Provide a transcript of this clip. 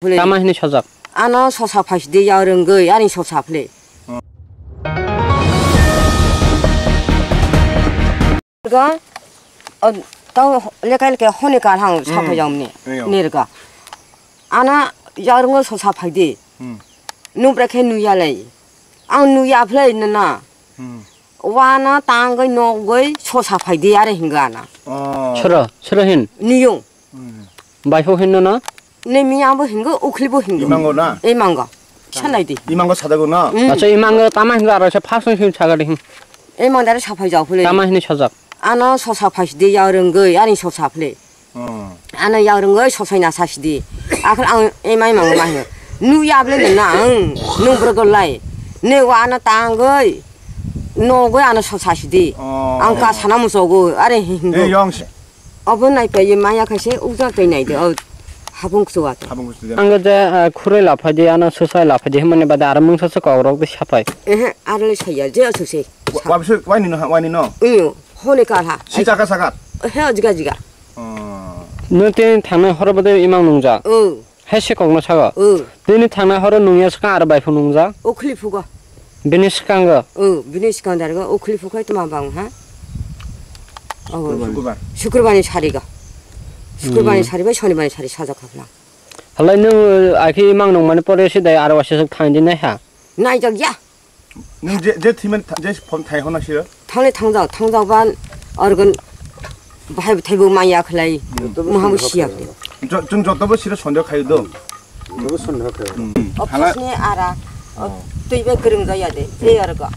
Tamahini sojak. Ana sosa pasti ya orang gay, ani sosa play. Ga, tahu lekal ke hone kal hang sapa jam ni, ni ga. Ana ya orang sosa pasti. Nu berke nu ya lay. Ang nu ya play nana. Wana tangga no gay sosa pasti ya hingga na. Hin. Niyong. Baifo hin na. 내 미야부 hingo, 우클리부 hingo. 이만거나. 이만거. 천나이디. 이만거 사다구나. 아저 이만거 따마힌거 알아서 파송심 차가리 hin. 이만다를 사파이자 플레. 따마히니 서작. 아나 소사파시디 야른거 아니 소사플레. 아나 야른거 소사이나 사시디. 아클 안 이마이 망마히. 누야블레 나응. 누브르걸라이. 내와나 땅거. 노고 아나 소사시디. 안가 사나무소고 아래 hingo. 예 영시. 어번나이 빼이 마야카시 우자 빼나이디. habungsu wat. Angga je khurai laphadi ana susai laphadi hemane bada aramung sasa kawrok de sapai. Arale saya je susai. 와비스 와니 너. hone kalha. 시작가 사갓. he jiga. Nutin thangna horobade imang nungja. Hese kogno saga. Dini thangna horo nungya ska ar baifo nungja. Oklifuga. Binis kanga. binis kandarga oklifuga itu mabang ha. 슈크반. 슈크반이 자리가. 슈크반이 자리가 शनि반이 자리 사자카블라. Halai nu aki imang nung mane pore si dai arwase sak thangdi na ha. 나이적이야. 제 팀은 제폼 타이 하나 싫어? 당내 탕자반 어르건 바이 대부 많이 약할라이 뭐 한번 시야. 좀 저도 싫어 손대 가이도. 하나 알아. 또 입에 그림 줘야 돼. 제 어르거.